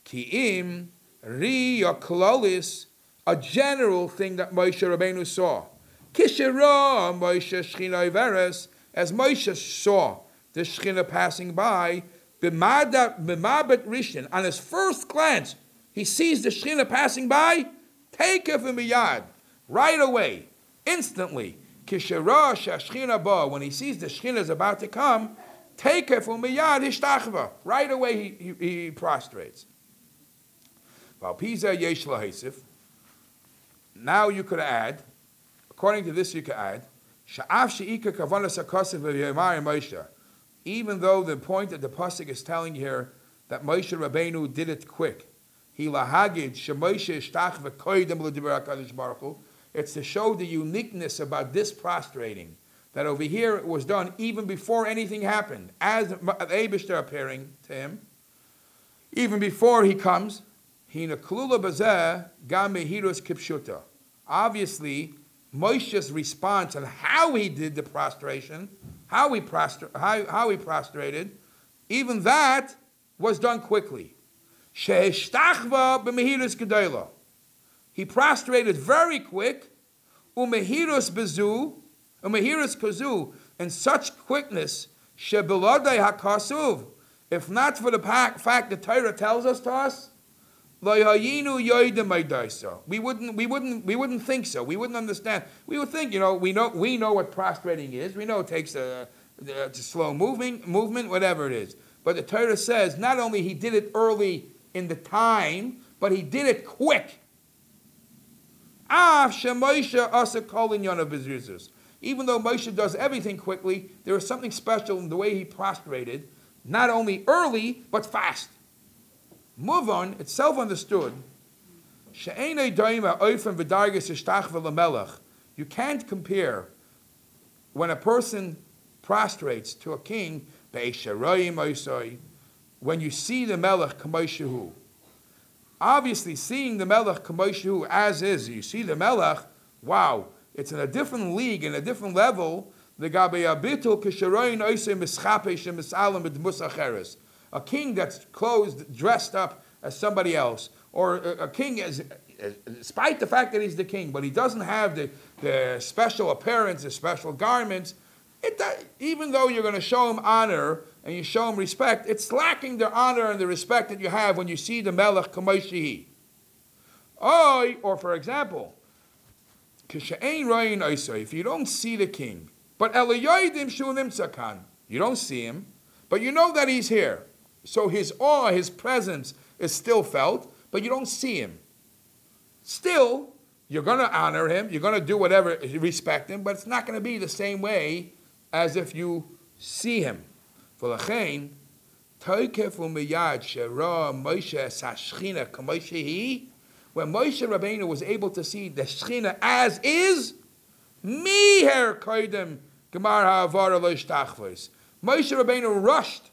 Ki'im ri yaklolis, a general thing that Moshe Rabbeinu saw. Kishera Moshe Shechina Iveres, as Moshe saw the Shechina passing by, b'mabet rishon, on his first glance, he sees the Shekhinah passing by, take it from miyad, right away, instantly. Kishera shashchina ba, when he sees the Shekhinah is about to come, take it from miyad hishtachva, right away he prostrates. Valpiza yesh lahesif. Now you could add, according to this you could add, sha'af she'ika kavanas hakasav v'yemar Moshe. Even though the point that the pasuk is telling here that Moshe Rabbeinu did it quick, he lahagid shemoshe ishtach v'koydem l'diber HaKadosh Baruch Hu. It's to show the uniqueness about this prostrating, that over here it was done even before anything happened, as the Eibishter appearing to him, even before he comes. Hina klula bazeh gam mehirus kipshuta. Obviously, Moshe's response and how he did the prostration, how he prostrated, even that was done quickly. She'eshtachva b'mehirus gedayla. He prostrated very quick, umehirus bezu, umehirus kazu, in such quickness, shebeladei hakasuv. If not for the fact the Torah tells us to us, we wouldn't think so. We wouldn't understand. We would think, we know what prostrating is. We know it takes a slow movement, whatever it is. But the Torah says not only he did it early in the time, but he did it quick. Even though Moshe does everything quickly, there is something special in the way he prostrated, not only early, but fast. Move on, it's self-understood. You can't compare when a person prostrates to a king, when you see the melech kamoshehu. Obviously, seeing the melech kamoshehu as is, you see the melech, wow, it's in a different league, in a different level. A king that's clothed, dressed up as somebody else, or a king despite the fact that he's the king, but he doesn't have the special appearance, the special garments, even though you're going to show him honor and you show him respect, it's lacking the honor and the respect that you have when you see the melech kamoshehi. Or for example, if you don't see the king, but you don't see him, but you know that he's here. So his awe, his presence is still felt, but you don't see him. Still, you're going to honor him, you're going to do whatever, respect him, but it's not going to be the same way as if you see him. When Moshe Rabbeinu was able to see the Shechina as is, Moshe Rabbeinu rushed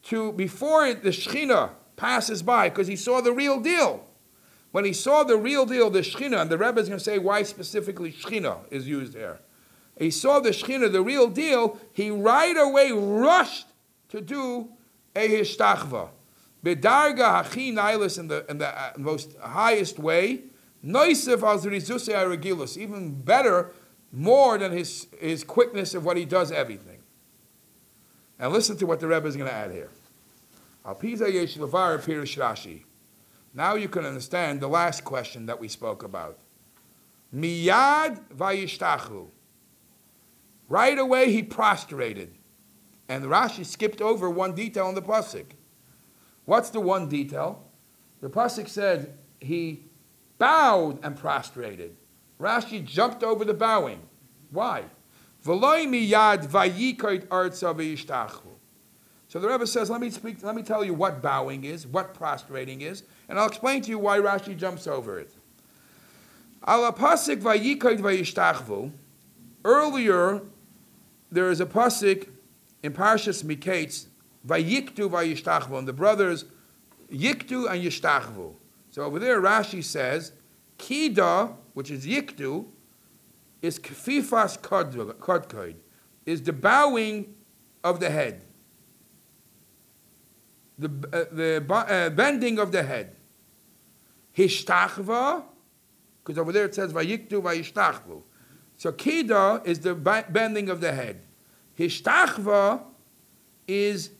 to before the Shechina passes by, because he saw the real deal. When he saw the real deal, the Shechina, and the Rebbe is going to say why specifically Shechina is used here. He saw the Shechina, the real deal, he right away rushed to do a hishtachva. Bedarga hachi nailis, in the most highest way, noisef al zrizusei regilus, even better, more than his quickness of what he does everything. And listen to what the Rebbe is going to add here. Al piza yesh levar pirish Rashi. Now you can understand the last question that we spoke about. Miyad vayishtachu. Right away he prostrated. And Rashi skipped over one detail in the pasuk. What's the one detail? The pasuk said he bowed and prostrated. Rashi jumped over the bowing. Why? V'loi miyad vayikoid artza v'yishtachu. So the Rebbe says, let me tell you what bowing is, what prostrating is, and I'll explain to you why Rashi jumps over it. Ala pasuk vayikoid v'yishtachu. Earlier, there is a pasuk in Parshas Miketz, vayiktu v'yishtachvu, and the brothers yiktu and yishtachvu. So over there, Rashi says, kida, which is yiktu, is kfifas kodkoid, is the bowing of the head, the bending of the head. Hishtachva, because over there it says vayiktu v'yishtachvu. So kida is the bending of the head. Hishtachva is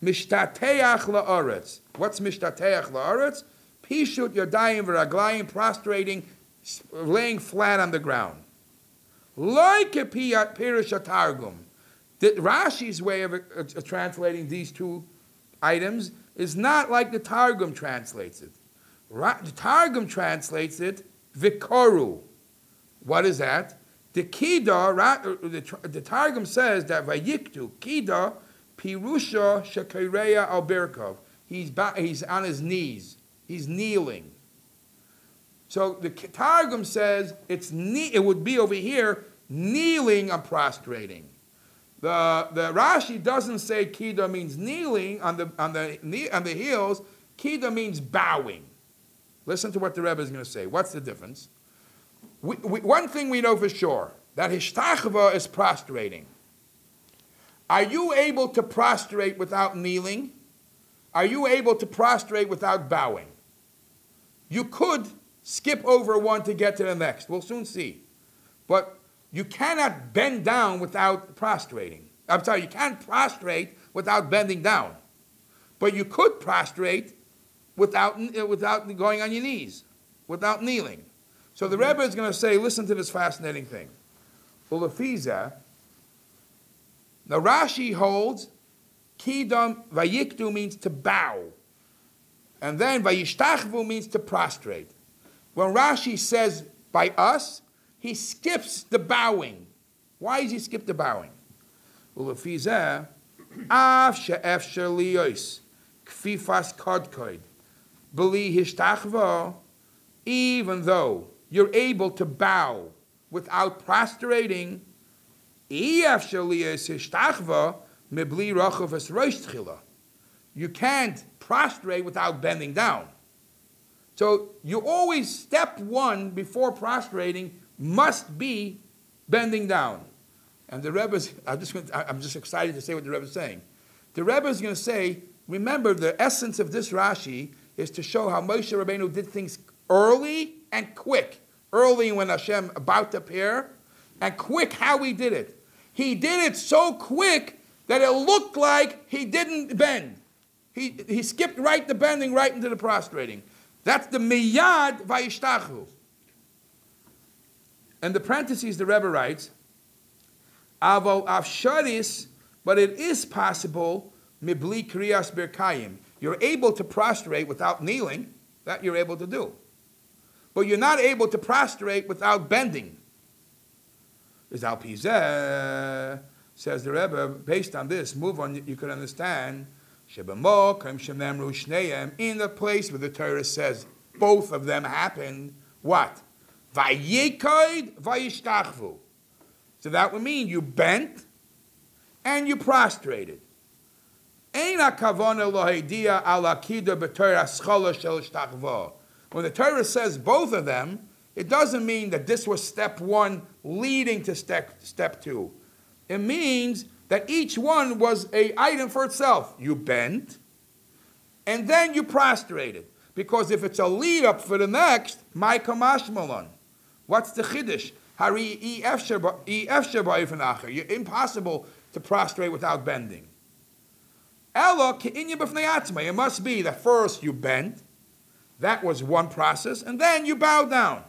mishtateach la'aretz. What's mishtateach la'aretz? Pishut yadayim v'raglayim, prostrating, laying flat on the ground. Like Pirush Targum. Rashi's way of translating these two items is not like the Targum translates it. The Targum translates it vikoru. What is that? The Kida, the Targum says that Vayiktu, Kida, Pirusha Shekireya al Berkov. He's on his knees. He's kneeling. So the Targum says it would be over here kneeling and prostrating. The Rashi doesn't say Kida means kneeling on the heels. Kida means bowing. Listen to what the Rebbe is going to say. What's the difference? One thing we know for sure, that hishtachva is prostrating. Are you able to prostrate without kneeling? Are you able to prostrate without bowing? You could skip over one to get to the next. We'll soon see. But you cannot bend down without prostrating. I'm sorry, you can't prostrate without bending down. But you could prostrate without going on your knees, without kneeling. So the Rebbe is going to say, listen to this fascinating thing. Ulefiza, now Rashi holds, Kidam vayiktu means to bow. And then vayishtachvu means to prostrate. When Rashi says by us, he skips the bowing. Why does he skip the bowing? Ulefiza, av she'efsher liyos, kfifas kodkoid, beli hishtachva, even though you're able to bow without prostrating, you can't prostrate without bending down. So you always, step one before prostrating must be bending down. And the Rebbe's, I'm just excited to say what the Rebbe is saying. The Rebbe is going to say, remember the essence of this Rashi is to show how Moshe Rabbeinu did things early and quick. Early when Hashem about to appear, and quick how he did it. He did it so quick that it looked like he didn't bend. He skipped right the bending right into the prostrating. That's the miyad vayishtachu. And the parentheses the Rebbe writes, Avo avsharis, but it is possible mibli kriyas berkayim. You're able to prostrate without kneeling. That you're able to do. But you're not able to prostrate without bending. Is al pizeh, says the Rebbe, based on this, move on, you could understand, in the place where the Torah says both of them happened, what? Vayikoid, vayishtachvu. So that would mean you bent and you prostrated. Ein hakavana lo haidia ala kida b'torah schola shel ishtachva. When the Torah says both of them, it doesn't mean that this was step one leading to step two. It means that each one was an item for itself. You bent, and then you prostrated. Because if it's a lead up for the next, my kamashmalon. What's the chiddush? You're impossible to prostrate without bending. It must be that first you bent. That was one process, and then you bow down.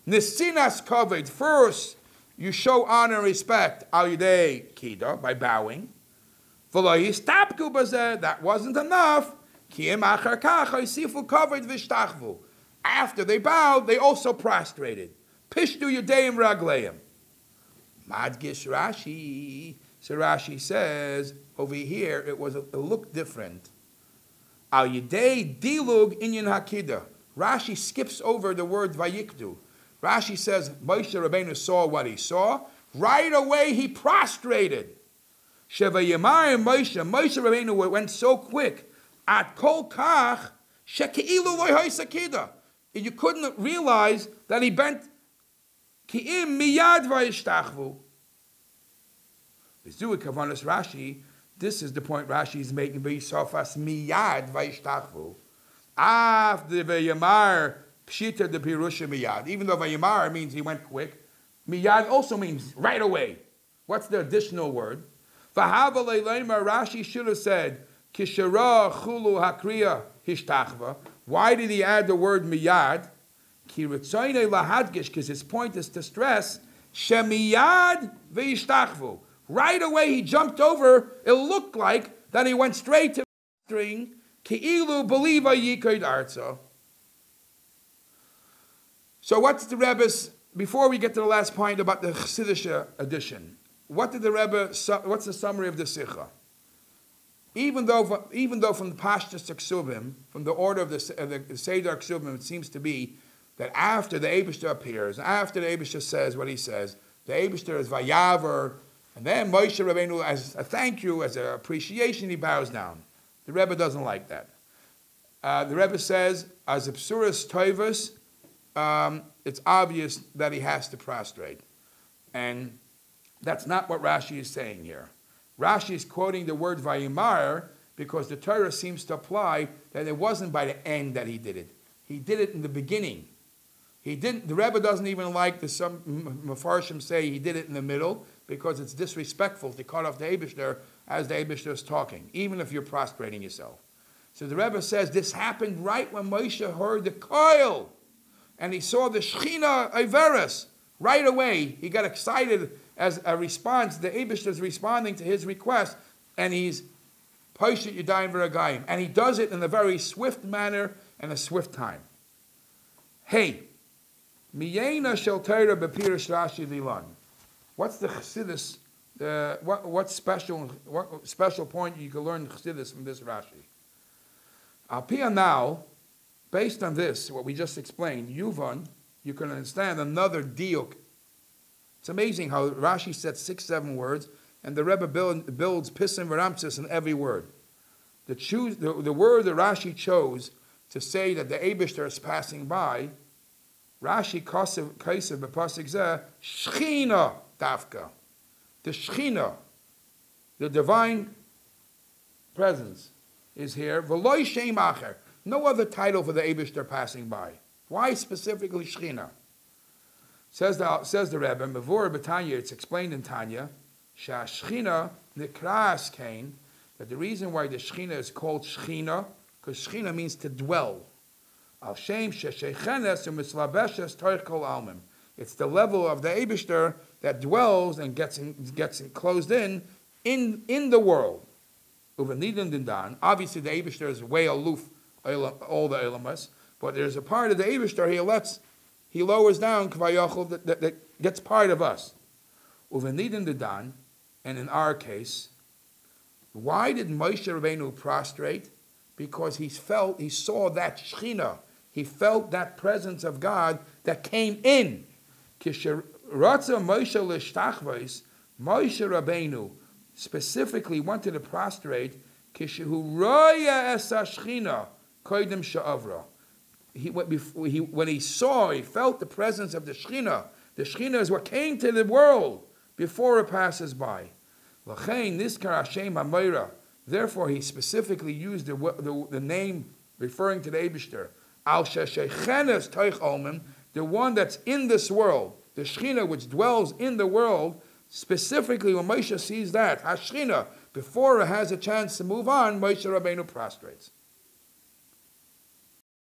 Nesinas kavod. First, you show honor and respect al yidei kida, by bowing. V'lo yistapku bazeh. That wasn't enough. Kiem achar kach yisifu kavod v'shtachvu. After they bowed, they also prostrated. Pishtu yudeim ragleim. Madgish Rashi. So Rashi says, over here, it looked different. Al yidei dilug inyan hakida. Rashi skips over the word vayikdu. Rashi says, Moshe Rabbeinu saw what he saw. Right away, he prostrated. Sheva Yemar Moshe Rabbeinu went so quick. At kol kach shekeilu loy haisakida. You couldn't realize that he bent ki'im miyad vayishtachvu. V'zu kavanas Rashi. This is the point Rashi is making. V'yisofas miyad vayishtachvu. After v'yamar pshita de pirusha miyad. Even though v'yamar means he went quick, miyad also means right away. What's the additional word? V'hava le'leimar. Rashi should have said kishara chulu hakriya hishtachva. Why did he add the word miyad? Ki ritzoynei lahadgish, because his point is to stress shemiyad v'yishtachvu. Right away he jumped over. It looked like that he went straight to the string. Ki'ilu believa yikoid arza. So what's the Rebbe's? Before we get to the last point about the Chassidish edition, what did the Rebbe? What's the summary of the Sikha? Even though from the Pashtus Ksubim, from the order of the Seder Ksubim, it seems to be that after the Eibishter appears, after the Eibishter says what he says, the Eibishter is Vayaver, and then Moshe Rabbeinu, as a thank you, as an appreciation, he bows down. The Rebbe doesn't like that. The Rebbe says, as a psuras toivus, it's obvious that he has to prostrate. And that's not what Rashi is saying here. Rashi is quoting the word Vayimar because the Torah seems to apply that it wasn't by the end that he did it. He did it in the beginning. He didn't. The Rebbe doesn't even like some Mefarshim say he did it in the middle because it's disrespectful to cut off the Eibishter as the Eibishter is talking, even if you're prostrating yourself. So the Rebbe says this happened right when Moshe heard the koil and he saw the Shechina Iveris. Right away, he got excited as a response. The Eibishter is responding to his request, and he's Poshet Yadayim V'Ragayim. And he does it in a very swift manner and a swift time. Hey, Miyena Shel Torah B'Pirish Rashi Lilan. What's the Chassidus? What special point you can learn Chassidus from this Rashi? Al Pia now, based on this, what we just explained, Yuvan, you can understand another diuk. It's amazing how Rashi said 6-7 words, and the Rebbe builds pisim v'ramtsis in every word. The word that Rashi chose to say that the Eibishter is passing by, Rashi kaisev b'pasik zeh Shechina dafka. The Shechina, the divine presence, is here. V'loi shem acher. No other title for the Eibishter passing by. Why specifically Shechina? Says the Rebbe, Mevor B'Tanya, it's explained in Tanya, Shechina nikras kain, that the reason why the Shechina is called Shechina, because Shechina means to dwell. Al shem sheshechenes u'mislabeshes toich kol almim. It's the level of the Eibishter that dwells and gets enclosed in the world. Uvenidin dindan. Obviously, the Eibishter is way aloof all the elamas, but there's a part of the Eibishter he lowers down kvayachol that gets part of us. Uvenidin dindan, and in our case, why did Moshe Rabbeinu prostrate? Because he saw that Shechina. He felt that presence of God that came in. Kisheratza Moshe l'shtachvos, Moshe Rabbeinu specifically wanted to prostrate. Kishehu roya es hashchina koydem she'avra. When he felt the presence of the Shechina. The Shechina is what came to the world before it passes by. L'chein niskar Hashem hameira. Therefore, he specifically used the name referring to the Eibishter. Al sheshechenes toich olmim, the one that's in this world, the Shechina which dwells in the world. Specifically, when Moshe sees that, Hashchina, before it has a chance to move on, Moshe Rabbeinu prostrates.